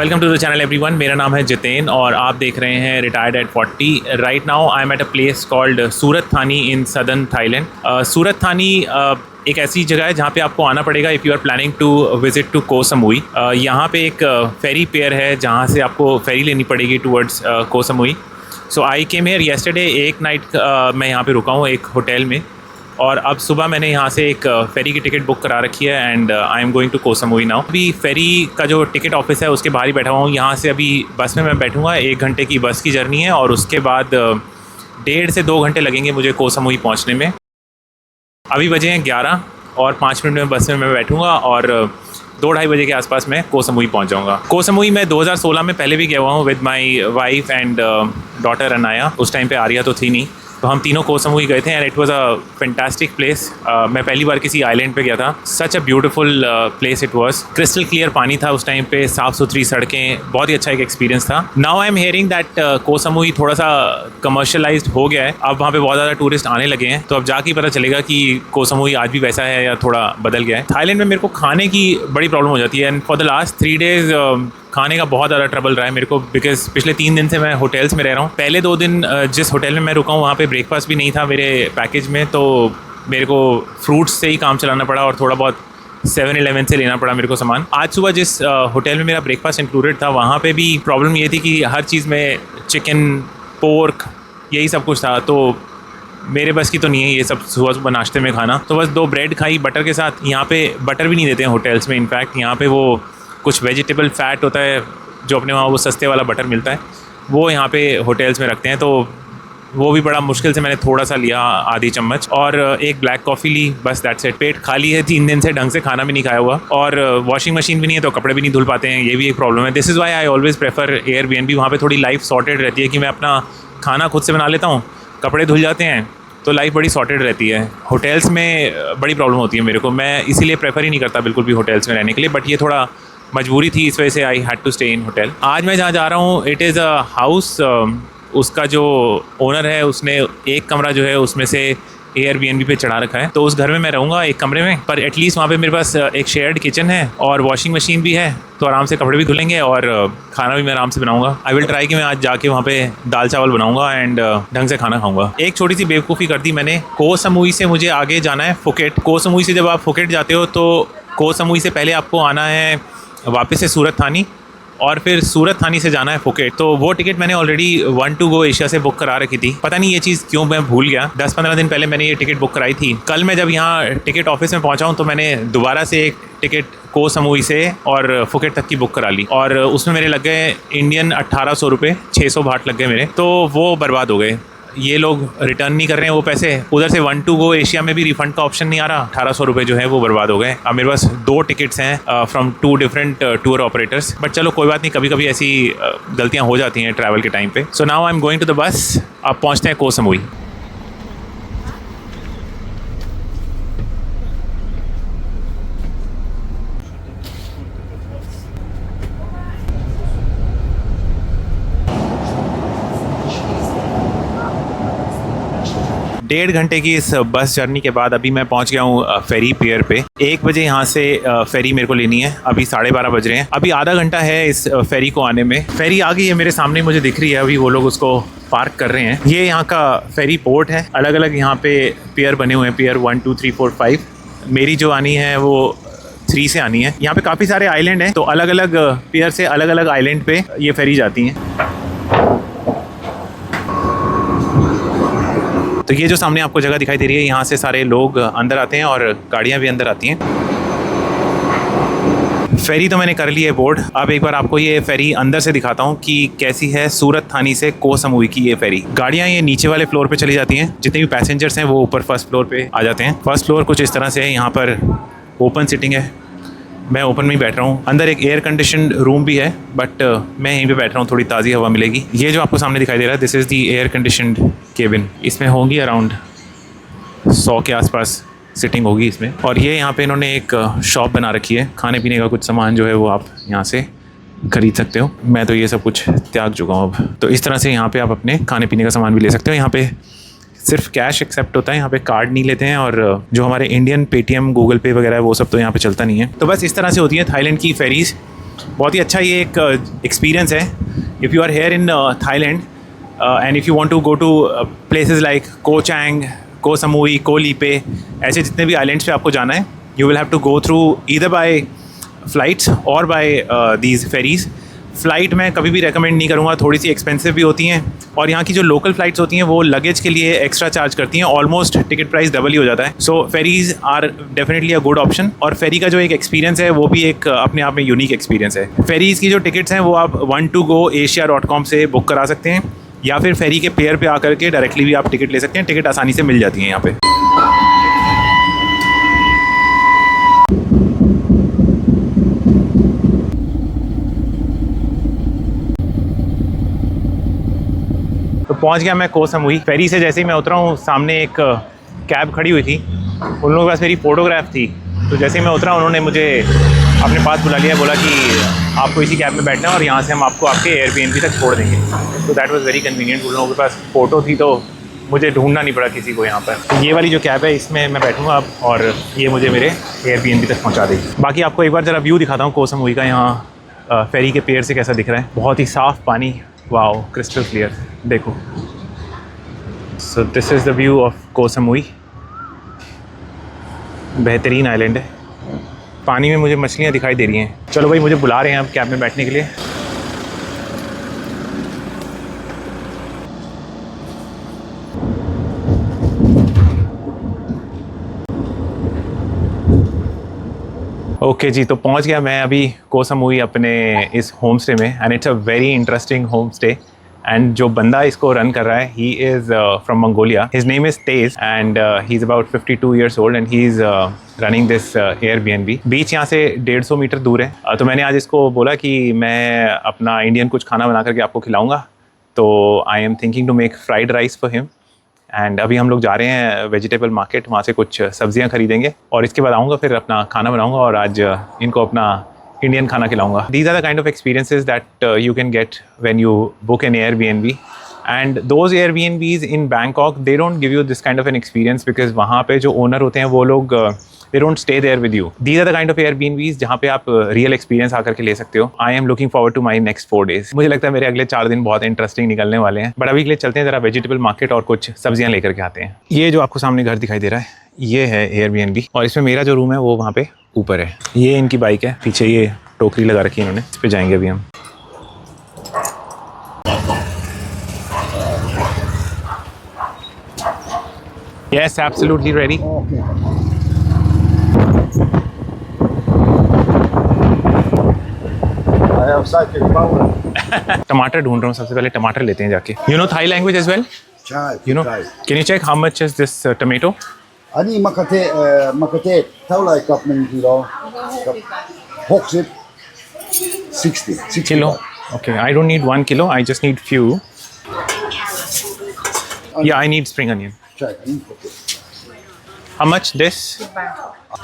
Welcome to the channel everyone. मेरा नाम है जितेन और आप देख रहे हैं retired at 40। Right now I am at a place called Surat Thani in southern Thailand. सूरत थानी एक ऐसी जगह है जहाँ पे आपको आना पड़ेगा if you are planning to visit to Koh Samui. यहाँ पे एक फेरी पेयर है जहाँ से आपको फेरी लेनी पड़ेगी टूवर्ड्स को Samui. So I came here yesterday. एक नाइट मैं यहाँ पे रुका हूँ एक होटल में और अब सुबह मैंने यहाँ से एक फेरी की टिकट बुक करा रखी है and I am going to Koh Samui now. अभी फेरी का जो टिकट ऑफिस है उसके बाहर ही बैठा हुआ हूँ। यहाँ से अभी बस में मैं बैठूँगा, 1 घंटे की बस की जर्नी है और उसके बाद 1.5 से 2 घंटे लगेंगे मुझे को समुई पहुँचने में। अभी बजे हैं 11 और 5 मिनट में बस में मैं बैठूँगा और 2-2:30 बजे के आसपास मैं को समुई पहुँच जाऊँगा। को समुई मैं 2016 में पहले भी गया हुआ हूँ with my wife and daughter Anaya. उस टाइम पे आर्या तो थी नहीं, तो हम तीनों को समुई गए थे and it was a fantastic place. मैं पहली बार किसी आइलैंड पे गया था। Such a beautiful place it was. Crystal clear पानी था उस टाइम पे, साफ़ सुथरी सड़कें, बहुत ही अच्छा एक एक्सपीरियंस था। Now I am hearing that को समुई थोड़ा सा कमर्शलाइज्ड हो गया है। अब वहाँ पे बहुत ज़्यादा टूरिस्ट आने लगे हैं, तो अब जाके ही पता चलेगा कि को समुई आज भी वैसा है या थोड़ा बदल गया है। थाईलैंड में मेरे को खाने की बड़ी प्रॉब्लम हो जाती है and for the last 3 days खाने का बहुत ज़्यादा ट्रबल रहा है मेरे को, बिकॉज पिछले 3 दिन से मैं होटल्स में रह रहा हूँ। पहले 2 दिन जिस होटल में मैं रुका हूँ वहाँ पे ब्रेकफास्ट भी नहीं था मेरे पैकेज में, तो मेरे को फ्रूट्स से ही काम चलाना पड़ा और थोड़ा बहुत 7-Eleven से लेना पड़ा मेरे को सामान। आज सुबह जिस होटल में मेरा ब्रेकफास्ट इंक्लूडेड था वहाँ पे भी प्रॉब्लम ये थी कि हर चीज़ में चिकन, पोर्क, यही सब कुछ था, तो मेरे बस की तो नहीं है ये सब सुबह सुबह नाश्ते में खाना। तो बस 2 ब्रेड खाई बटर के साथ। यहाँ पे बटर भी नहीं देते हैं होटल्स में, इनफैक्ट यहाँ पे वो कुछ वेजिटेबल फ़ैट होता है जो अपने वहाँ वो सस्ते वाला बटर मिलता है, वो यहाँ पे होटल्स में रखते हैं, तो वो भी बड़ा मुश्किल से मैंने थोड़ा सा लिया, आधी चम्मच, और एक ब्लैक कॉफ़ी ली, बस दैट्स इट। पेट खाली है, 3 दिन से ढंग से खाना भी नहीं खाया हुआ और वॉशिंग मशीन भी नहीं है तो कपड़े भी नहीं धुल पाते हैं, ये भी एक प्रॉब्लम है। This is why I always prefer Airbnb. वहाँ पे थोड़ी लाइफ सॉर्टेड रहती है कि मैं अपना खाना खुद से बना लेता हूँ, कपड़े धुल जाते हैं, तो लाइफ बड़ी सॉर्टेड रहती है। होटल्स में बड़ी प्रॉब्लम होती है मेरे को, मैं इसीलिए प्रेफर ही नहीं करता बिल्कुल भी होटल्स में रहने के लिए, बट ये थोड़ा मजबूरी थी, इस वजह से I had to stay in hotel. आज मैं जहाँ जा रहा हूँ इट इज़ अ हाउस। उसका जो ओनर है उसने एक कमरा जो है उसमें से एयरबीएनबी पे चढ़ा रखा है, तो उस घर में मैं रहूँगा एक कमरे में, पर एटलीस्ट वहाँ पे मेरे पास एक शेयर्ड किचन है और वॉशिंग मशीन भी है, तो आराम से कपड़े भी धुलेंगे और खाना भी मैं आराम से बनाऊँगा। आई विल ट्राई कि मैं आज जाके वहाँ पे दाल चावल बनाऊँगा एंड ढंग से खाना खाऊँगा। एक छोटी सी बेवकूफ़ी कर दी मैंने। को समुई से मुझे आगे जाना है फुकेट। को समुई से जब आप फुकेट जाते हो तो को समुई से पहले आपको आना है वापस से सूरत थानी और फिर सूरत थानी से जाना है फुकेट। तो वो टिकट मैंने already one two go Asia से बुक करा रखी थी। पता नहीं ये चीज़ क्यों मैं भूल गया, 10-15 दिन पहले मैंने ये टिकट बुक कराई थी। कल मैं जब यहाँ टिकट ऑफिस में पहुँचा हूँ तो मैंने दोबारा से एक टिकट को समुई से और फुकेट तक की बुक करा ली और उसमें मेरे लग गए इंडियन 1800 रुपये, 600 बाट लग गए मेरे, तो वो बर्बाद हो गए। ये लोग रिटर्न नहीं कर रहे हैं वो पैसे। उधर से वन टू गो एशिया में भी रिफ़ंड का ऑप्शन नहीं आ रहा। 1800 रुपये जो है वो बर्बाद हो गए। अब मेरे पास 2 टिकट्स हैं from 2 different tour operators, but चलो कोई बात नहीं, कभी कभी ऐसी गलतियाँ हो जाती हैं ट्रैवल के टाइम पे। So now I am going to the bus. अब पहुँचते हैं को समुई। डेढ़ घंटे की इस बस जर्नी के बाद अभी मैं पहुंच गया हूँ फेरी पियर पे। 1 बजे यहाँ से फेरी मेरे को लेनी है। अभी 12:30 बज रहे हैं। अभी आधा घंटा है इस फेरी को आने में। फेरी आ गई है मेरे सामने, मुझे दिख रही है। अभी वो लोग उसको पार्क कर रहे हैं। ये यहाँ का फेरी पोर्ट है। अलग अलग यहाँ पे पियर बने हुए हैं, पियर 1 2 3 4 5। मेरी जो आनी है वो 3 से आनी है। यहाँ पे काफ़ी सारे आइलैंड हैं, तो अलग अलग पियर से अलग अलग आइलैंड पे ये फेरी जाती हैं। तो ये जो सामने आपको जगह दिखाई दे रही है, यहाँ से सारे लोग अंदर आते हैं और गाड़ियाँ भी अंदर आती हैं। फेरी तो मैंने कर ली है बोर्ड। अब एक बार आपको ये फेरी अंदर से दिखाता हूँ कि कैसी है सूरत थानी से को समुई की ये फेरी। गाड़ियाँ ये नीचे वाले फ्लोर पे चली जाती हैं, जितने भी पैसेंजर्स हैं वो ऊपर फर्स्ट फ्लोर पे आ जाते हैं। फर्स्ट फ्लोर कुछ इस तरह से है, यहाँ पर ओपन सीटिंग है, मैं ओपन में ही बैठ रहा हूँ। अंदर एक एयर कंडीशन रूम भी है, बट मैं यहीं पे बैठ रहा हूँ, थोड़ी ताज़ी हवा मिलेगी। ये जो आपको सामने दिखाई दे रहा है, this is the air conditioned cabin. इसमें होंगी अराउंड 100 के आसपास सिटिंग होगी इसमें। और ये यहाँ पे इन्होंने एक शॉप बना रखी है, खाने पीने का कुछ सामान जो है वो आप यहाँ से खरीद सकते हो। मैं तो ये सब कुछ त्याग चुका हूँ अब। तो इस तरह से यहाँ पे आप अपने खाने पीने का सामान भी ले सकते हो। यहाँ पे सिर्फ कैश एक्सेप्ट होता है, यहाँ पे कार्ड नहीं लेते हैं, और जो हमारे इंडियन पेटीएम, गूगल पे वगैरह वो सब तो यहाँ पे चलता नहीं है। तो बस इस तरह से होती है थाईलैंड की फेरीज़। बहुत ही अच्छा ये एक एक्सपीरियंस है। If you are here in Thailand and if you want to go to places like Koh Chang, Koh Samui, को लीपे, ऐसे जितने भी आइलैंड्स पे आपको जाना है, you will have to go through either by flights और बाय दीज फेरीज़। फ़्लाइट मैं कभी भी रेकमेंड नहीं करूँगा, थोड़ी सी एक्सपेंसिव भी होती हैं, और यहाँ की जो लोकल फ़्लाइट्स होती हैं वो लगेज के लिए एक्स्ट्रा चार्ज करती हैं, ऑलमोस्ट टिकट प्राइस डबल ही हो जाता है। So ferries are definitely a good option, और फेरी का जो एक एक्सपीरियंस है वो भी एक अपने आप में यूनिक एक्सपीरियंस है। फेरीज़ की जो टिकट्स हैं वो आप one2goasia.com से बुक करा सकते हैं, या फिर फेरी के पेयर पे आकर के डायरेक्टली भी आप टिकट ले सकते हैं। टिकट आसानी से मिल जाती हैं यहाँ पे। तो पहुंच गया मैं को समूई। फेरी से जैसे ही मैं उतरा हूँ, सामने एक कैब खड़ी हुई थी, उन लोगों के पास मेरी फ़ोटोग्राफ थी। तो जैसे ही मैं उतरा उन्होंने मुझे अपने पास बुला लिया, बोला कि आपको इसी कैब में बैठना है और यहाँ से हम आपको आपके एयरबीएनबी तक छोड़ देंगे। तो दैट वाज वेरी कन्वीनियंट। उन लोगों के पास फ़ोटो थी तो मुझे ढूंढना नहीं पड़ा किसी को यहाँ पर। तो ये वाली जो कैब है इसमें मैं बैठूँगा अब, और ये मुझे मेरे एयरबीएनबी तक पहुँचा देगी। बाकी आपको एक बार ज़रा व्यू दिखाता हूँ को समूई का, यहाँ फेरी के पेड़ से कैसा दिख रहा है। बहुत ही साफ़ पानी, वाओ, क्रिस्टल क्लियर, देखो। So this is the view of को समूई। बेहतरीन आइलैंड है। पानी में मुझे मछलियाँ दिखाई दे रही हैं। चलो भाई, मुझे बुला रहे हैं अब कैब में बैठने के लिए। ओके जी, तो पहुंच गया मैं अभी को समूई अपने इस होम स्टे में, and it's a very interesting home stay. And जो बंदा इसको रन कर रहा है, he is from Mongolia. His name is Tej, and he is about 52 years old, and he is running this Airbnb. Beach यहाँ से 150 metre दूर है। तो मैंने आज इसको बोला कि मैं अपना इंडियन कुछ खाना बना करके आपको खिलाऊँगा। तो I am thinking to make fried rice for him. And अभी हम लोग जा रहे हैं वेजिटेबल मार्केट, वहाँ से कुछ सब्जियाँ खरीदेंगे, और इसके बाद आऊँगा, फिर अपना खाना बनाऊँगा और आज इनको अपना इंडियन खाना खिलाऊँगा। These are the kind of experiences that you can get when you book an Airbnb. And those Airbnbs in Bangkok, they don't give you this kind of an experience, because वहाँ पे जो owner होते हैं वो लोग they don't stay there with you. These are the kind of Airbnbs जहाँ पे आप रियल एक्सपीरियंस आकर के ले सकते हो। I am looking forward to my next 4 days. मुझे लगता है मेरे अगले 4 दिन बहुत इंटरेस्टिंग निकलने वाले हैं। बट अभी के लिए चलते हैं, ज़रा वेजिटेबल मार्केट और कुछ सब्जियाँ लेकर के आते हैं। ये जो आपको सामने घर दिखाई दे रहा है, ये है Airbnb, और इसमें मेरा जो रूम है वो वहाँ पे ऊपर है। ये इनकी बाइक है, पीछे ये टोकरी लगा रखी है इन्होंने, इस पर जाएंगे अभी हम। Yes, absolutely ready. टमाटर ढूंढ रहा हूँ, सबसे पहले टमाटर लेते हैं जाके। You know Thai language as well? You know? Can you check how much is this tomato? อันนี้มะเขือเทศมะเขือเทศเท่าไหร่กับ1 กิโลกับ60 Kilo. Okay, I don't need 1 kilo. I just need few. Yeah, I need spring onion. ใช่อันนี้โอเค How much this?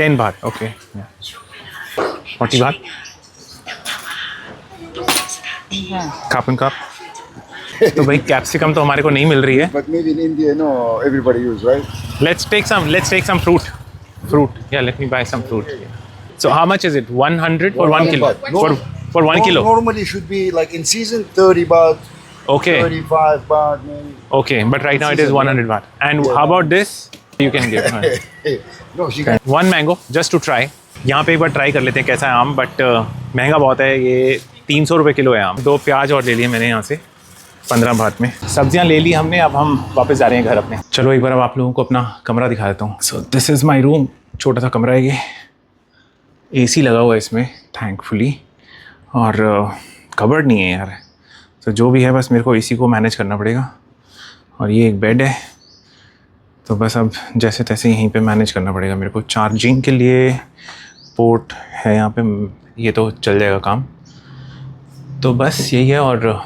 10 baht. Okay. Yeah. 40 baht. Cup and cup. तो भाई capsicum तो हमारे को नहीं मिल रही है। but maybe in India no everybody use right. Let's take some fruit. Yeah, let me buy some fruit. So how much is it? 100 for 1 kilo? For 1 kilo? Normally should be like in season 30 baht. Okay. 35 baht maybe. Okay, but right now it is 100 baht. And how about this? You can give. No, she can. 1 mango just to try. यहाँ पे एक बार try कर लेते हैं कैसा है आम, but महंगा बहुत है। ये 300 रुपये किलो है आम। 2 प्याज और ले लिए मैंने यहाँ से 15 बात में। सब्जियाँ ले ली हमने, अब हम वापस जा रहे हैं घर अपने। चलो एक बार अब आप लोगों को अपना कमरा दिखा देता हूँ। So this is my room. छोटा सा कमरा है ये, AC लगा हुआ है इसमें थैंकफुली, और कबर्ड नहीं है यार। तो जो भी है बस मेरे को AC को मैनेज करना पड़ेगा। और ये एक बेड है, तो बस अब जैसे तैसे यहीं पे मैनेज करना पड़ेगा मेरे को। चार्जिंग के लिए पोर्ट है यहाँ पे, ये तो चल जाएगा काम। तो बस यही है, और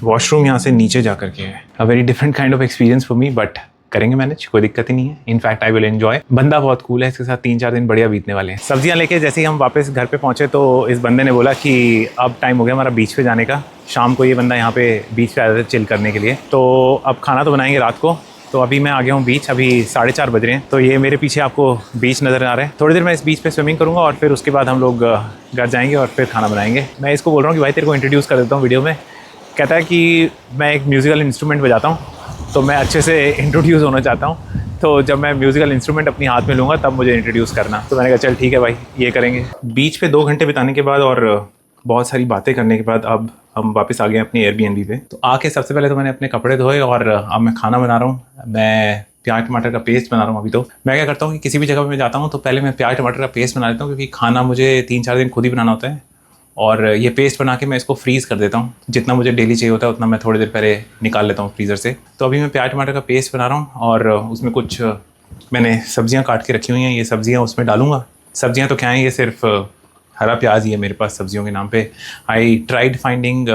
वॉशरूम यहाँ से नीचे जा कर के है। A very different kind of experience for me, but करेंगे मैनेज, कोई दिक्कत ही नहीं है। In fact I will enjoy. बंदा बहुत कूल है, इसके साथ 3-4 दिन बढ़िया बीतने वाले हैं। सब्जियाँ लेके जैसे ही हम वापस घर पे पहुँचे तो इस बंदे ने बोला कि अब टाइम हो गया हमारा बीच पे जाने का। शाम को ये बंदा यहाँ पे बीच पे आया था चिल करने के लिए। तो अब खाना तो बनाएंगे रात को, तो अभी मैं आ गया हूँ बीच, अभी 4:30 बज रहे हैं। तो ये मेरे पीछे आपको बीच नज़र आ रहा है। थोड़ी देर मैं इस बीच पे स्विमिंग करूँगा और फिर उसके बाद हम लोग घर जाएंगे और फिर खाना बनाएंगे। मैं इसको बोल रहा हूँ कि भाई तेरे को इंट्रोड्यूस कर देता हूँ वीडियो में। कहता है कि मैं एक म्यूज़िकल इंस्ट्रूमेंट बजाता हूँ, तो मैं अच्छे से इंट्रोड्यूस होना चाहता हूँ। तो जब मैं म्यूज़िकल इंस्ट्रूमेंट अपनी हाथ में लूँगा तब मुझे इंट्रोड्यूस करना। तो मैंने कहा चल ठीक है भाई, ये करेंगे। बीच पे 2 घंटे बिताने के बाद और बहुत सारी बातें करने के बाद अब हम वापस आ गए अपनी एयरबीएनबी पे। तो आके सबसे पहले तो मैंने अपने कपड़े धोए और अब मैं खाना बना रहा हूँ। मैं प्याज टमाटर का पेस्ट बना रहा हूँ। अभी तो मैं क्या करता हूँ कि किसी भी जगह पे मैं जाता हूँ तो पहले मैं प्याज टमाटर का पेस्ट बना लेता हूँ, क्योंकि खाना मुझे 3-4 दिन खुद ही बनाना होता है। और ये पेस्ट बना के मैं इसको फ्रीज़ कर देता हूँ। जितना मुझे डेली चाहिए होता है उतना मैं थोड़ी देर पहले निकाल लेता हूँ फ्रीज़र से। तो अभी मैं प्याज टमाटर का पेस्ट बना रहा हूँ और उसमें कुछ मैंने सब्जियां काट के रखी हुई हैं। ये सब्जियां उसमें डालूंगा। सब्जियां तो क्या हैं, ये सिर्फ हरा प्याज ही है मेरे पास सब्जियों के नाम पे। I tried finding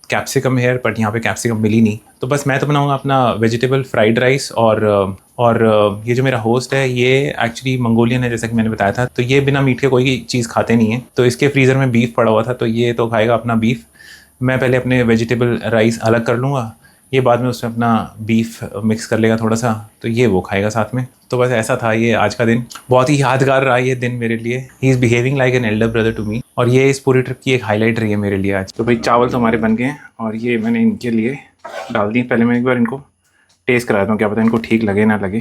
capsicum here, but यहाँ पे कैप्सिकम मिली नहीं। तो बस मैं तो बनाऊंगा अपना वेजिटेबल फ्राइड राइस। और ये जो मेरा होस्ट है ये एक्चुअली मंगोलियन है, जैसा कि मैंने बताया था। तो ये बिना मीट के कोई चीज़ खाते नहीं है। तो इसके फ्रीज़र में बीफ पड़ा हुआ था, तो ये तो खाएगा अपना बीफ। मैं पहले अपने वेजिटेबल राइस अलग कर लूँगा, ये बाद में उसमें अपना बीफ मिक्स कर लेगा थोड़ा सा, तो ये वो खाएगा साथ में। तो बस ऐसा था ये आज का दिन। बहुत ही यादगार रहा ये दिन मेरे लिए। He is behaving like an elder brother to me. और ये इस पूरी ट्रिप की एक हाईलाइट रही है मेरे लिए आज। तो भाई चावल तो हमारे बन गए हैं और ये मैंने इनके लिए डाल दिए। पहले मैं एक बार इनको टेस्ट कराता हूँ, क्या पता इनको ठीक लगे ना लगे।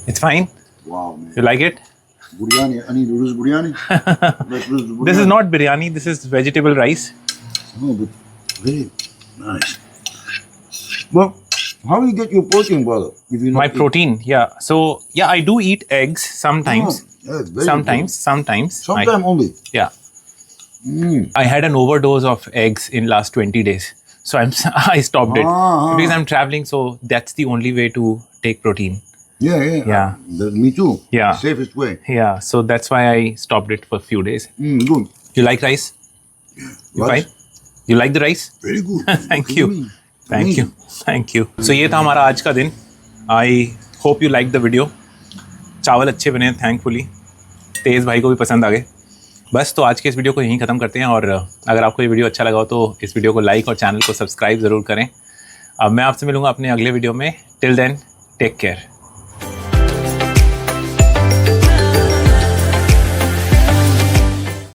It's fine. Wow, man. You like it? Biryani. I need roast biryani. This is not biryani, this is vegetable rice. No, but very nice. Well, how do you get your protein, brother? If you My protein, yeah. So yeah, I do eat eggs sometimes. Oh, yeah, very Sometimes. Sometime only. Yeah. I had an overdose of eggs in last 20 days. So I stopped it because I'm traveling. So that's the only way to take protein. Yeah. Me too. Yeah. Safest way. Yeah. So that's why I stopped it for a few days. Good. You like rice? You Rice? fine? You like the rice? Very good. Thank you. Thank you. Thank you. So ये था हमारा आज का दिन. I hope you liked the video. चावल अच्छे बने thankfully. तेज़ भाई को भी पसंद आ गए। बस तो आज के इस वीडियो को यहीं ख़त्म करते हैं। और अगर आपको ये वीडियो अच्छा लगा हो तो इस वीडियो को लाइक और चैनल को सब्सक्राइब ज़रूर करें। अब मैं आपसे मिलूँगा अपने अगले वीडियो में। Till then take care.